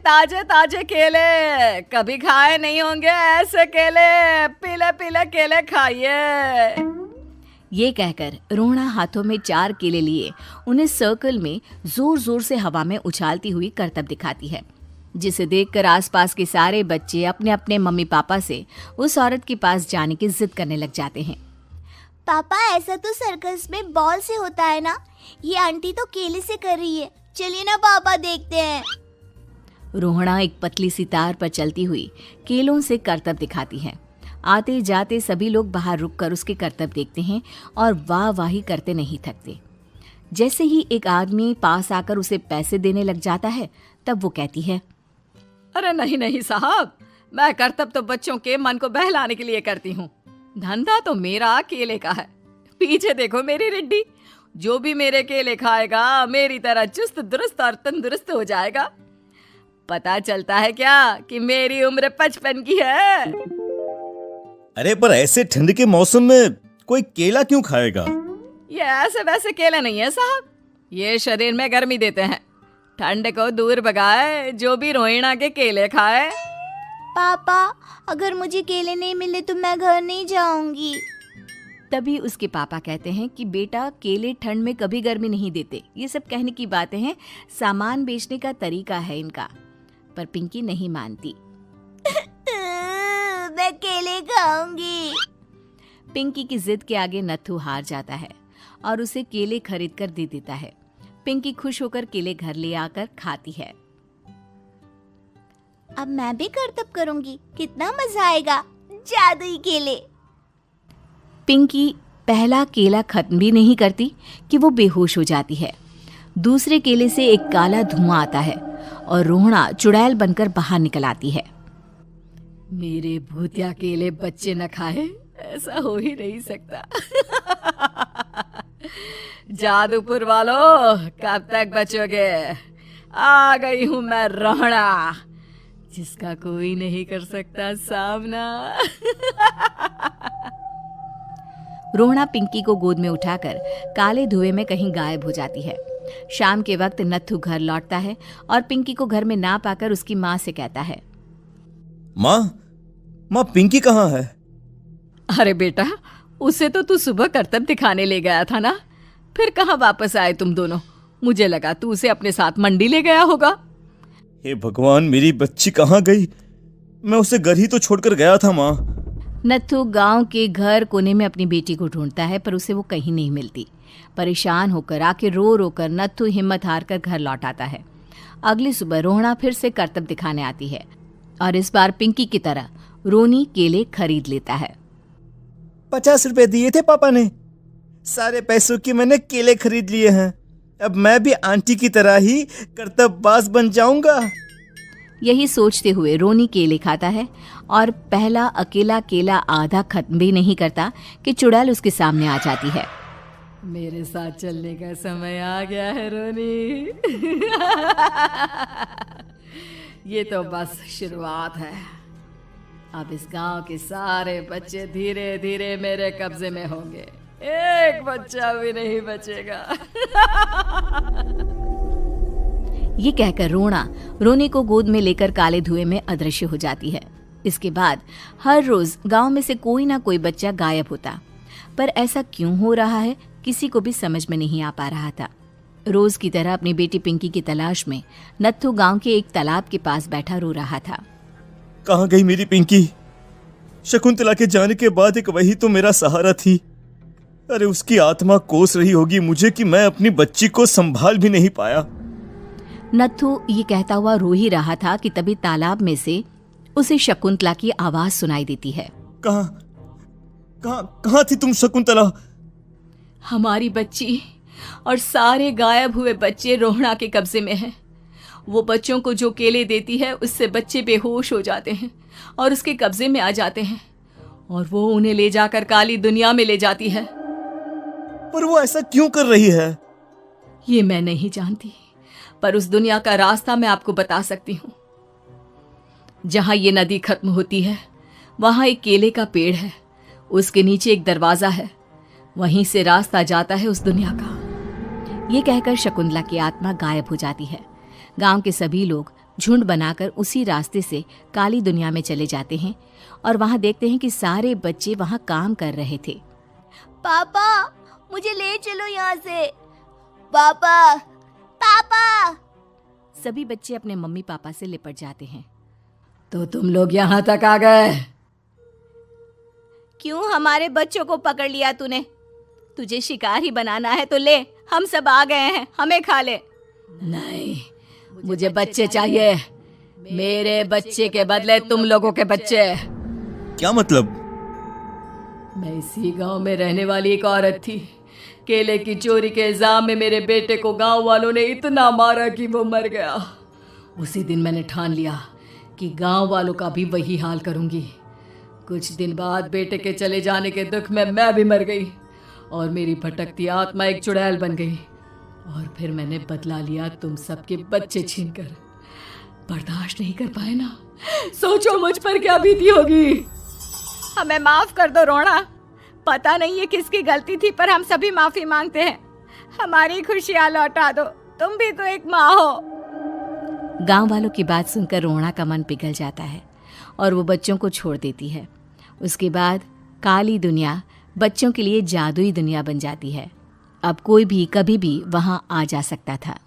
ताजे ताजे केले, कभी खाए नहीं होंगे ऐसे केले, पीले पीले केले खाइए। ये कहकर रोहना हाथों में 4 केले लिए उन्हें सर्कल में जोर जोर से हवा में उछालती हुई करतब दिखाती है, जिसे देखकर आसपास के सारे बच्चे अपने अपने मम्मी पापा से उस औरत के पास जाने की जिद करने लग जाते हैं। पापा, ऐसा तो सर्कस में बॉल से होता है ना, ये आंटी तो केले से कर रही है, चलिए ना पापा देखते हैं। रोहना एक पतली सी तार पर चलती हुई केलों से करतब दिखाती है। आते जाते सभी लोग बाहर रुककर उसके करतब देखते हैं और वाह वाही करते नहीं थकते। जैसे ही एक आदमी पास आकर उसे पैसे देने लग जाता है, तब वो कहती है, अरे नहीं नहीं साहब, मैं करतब तो बच्चों के मन को बहलाने के लिए करती हूँ, धंधा तो मेरा केले का है। पीछे देखो मेरी रिड्डी, जो भी मेरे केले खाएगा मेरी तरह चुस्त दुरुस्त और तंदुरुस्त हो जाएगा। पता चलता है क्या कि मेरी उम्र 55 की है। अरे पर ऐसे ठंड के मौसम में कोई केला क्यों खाएगा? ये ऐसे वैसे केले नहीं है साहब, ये शरीर में गर्मी देते हैं, ठंड को दूर भगाए, जो भी रोहिणा के केले खाए। पापा, अगर मुझे केले नहीं मिले तो मैं घर नहीं जाऊंगी। तभी उसके पापा कहते हैं कि बेटा, केले ठंड में कभी गर्मी नहीं देते, ये सब कहने की बातें हैं, सामान बेचने का तरीका है इनका। पर पिंकी नहीं मानती। मैं केले खाऊंगी। पिंकी की जिद के आगे नत्थू हार जाता है और उसे केले खरीद कर दे देता है। पिंकी खुश होकर केले घर ले आकर खाती है। अब मैं भी करतब करूंगी, कितना मजा आएगा, जादुई केले। पिंकी पहला केला खत्म भी नहीं करती कि वो बेहोश हो जाती है। दूसरे केले से एक काला धुआं आता है और रोहना चुड़ैल बनकर बाहर निकल आती है। मेरे भूतिया केले बच्चे न खाए, ऐसा हो ही नहीं सकता। जादूपुर वालों, कब तक बचोगे? आ गई हूं मैं रोहना, जिसका कोई नहीं कर सकता सामना। रोहना पिंकी को गोद में उठाकर काले धुएं में कहीं गायब हो जाती है। शाम के वक्त नत्थू घर लौटता है और पिंकी को घर में ना पाकर उसकी माँ से कहता है, माँ पिंकी कहाँ है? अरे बेटा, उसे तो तू सुबह करतब दिखाने ले गया था ना, फिर कहाँ वापस आए तुम दोनों? मुझे लगा तू उसे अपने साथ मंडी ले गया होगा। हे भगवान, मेरी बच्ची कहाँ गई? मैं उसे घर ही तो छोड़कर गया था माँ। नत्थू गांव के घर कोने में अपनी बेटी को ढूंढता है, पर उसे वो कहीं नहीं मिलती। परेशान होकर आखिर रो रो कर नत्थू हिम्मत हार कर घर लौट आता है। अगली सुबह रोहना फिर से करतब दिखाने आती है और इस बार पिंकी की तरह रोनी केले खरीद लेता है। 50 रुपए दिए थे पापा ने, सारे पैसों की मैंने केले खरीद लिए हैं। अब मैं भी आंटी की तरह ही करतबबाज बन जाऊंगा। यही सोचते हुए रोनी केले खाता है और पहला अकेला केला आधा खत्म भी नहीं करता कि चुड़ैल उसके सामने आ जाती है। मेरे साथ चलने का समय आ गया है रोनी। ये तो बस शुरुआत है, अब इस गांव के सारे बच्चे धीरे धीरे मेरे कब्जे में होंगे, एक बच्चा भी नहीं बचेगा। ये कहकर रोनी को गोद में लेकर काले धुएं में अदृश्य हो जाती है। इसके बाद हर रोज गांव में से कोई ना कोई बच्चा गायब होता, पर ऐसा क्यों हो रहा है किसी को भी समझ में नहीं आ पा रहा था। रोज की तरह अपनी बेटी पिंकी की तलाश में नत्थू गांव के एक तालाब के पास बैठा रो रहा था। कहाँ गई मेरी पिंकी? शकुंतला के जाने के बाद एक वही तो मेरा सहारा थी। अरे उसकी आत्मा कोस रही होगी मुझे कि मैं अपनी बच्ची को संभाल भी नहीं पाया। नत्थू ये कहता हुआ रो ही रहा था कि तभी तालाब में से उसे शकुंतला की आवाज सुनाई देती है। कहाँ थी तुम शकुंतला? हमारी बच्ची और सारे गायब हुए बच्चे रोहना के कब्जे में हैं। वो बच्चों को जो केले देती है उससे बच्चे बेहोश हो जाते हैं और उसके कब्जे में आ जाते हैं और वो उन्हें ले जाकर काली दुनिया में ले जाती है। पर वो ऐसा क्यों कर रही है? ये मैं नहीं जानती, पर उस दुनिया का रास्ता मैं आपको बता सकती हूँ। जहां ये नदी खत्म होती है वहां एक केले का पेड़ है, उसके नीचे एक दरवाजा है, वहीं से रास्ता जाता है उस दुनिया का। ये कहकर शकुंतला की आत्मा गायब हो जाती है। गांव के सभी लोग झुंड बनाकर उसी रास्ते से काली दुनिया में चले जाते हैं और वहां देखते हैं कि सारे बच्चे वहां काम कर रहे थे। पापा मुझे ले चलो यहाँ से। पापा पापा। सभी बच्चे अपने मम्मी पापा से लिपट जाते हैं। तो तुम लोग यहाँ तक आ गए? क्यों हमारे बच्चों को पकड़ लिया तूने? तुझे शिकार ही बनाना है तो ले, हम सब आ गए हैं, हमें खा ले। नहीं, मुझे बच्चे चाहिए। मेरे बच्चे के बदले तुम लोगों के बच्चे। क्या मतलब? मैं इसी गांव में रहने वाली एक औरत थी। केले की चोरी के इल्जाम में मेरे बेटे को गांव वालों ने इतना मारा कि वो मर गया। उसी दिन मैंने ठान लिया कि गांव वालों का भी वही हाल करूंगी। कुछ दिन बाद बेटे के चले जाने के दुख में मैं भी मर गई और मेरी भटकती आत्मा एक चुड़ैल बन गई। और फिर मैंने बदला लिया तुम सबके बच्चे छीनकर। बर्दाश्त नहीं कर पाए ना? सोचो मुझ पर क्या बीती होगी। हमें माफ कर दो रोना। पता नहीं ये किसकी गलती थी, पर हम सभी माफी मांगते हैं। हमारी खुशियां लौटा दो, तुम भी तो एक माँ हो। गांव वालों की बात सुनकर रोहना का मन पिघल जाता है और वो बच्चों को छोड़ देती है। उसके बाद काली दुनिया बच्चों के लिए जादुई दुनिया बन जाती है। अब कोई भी कभी भी वहां आ जा सकता था।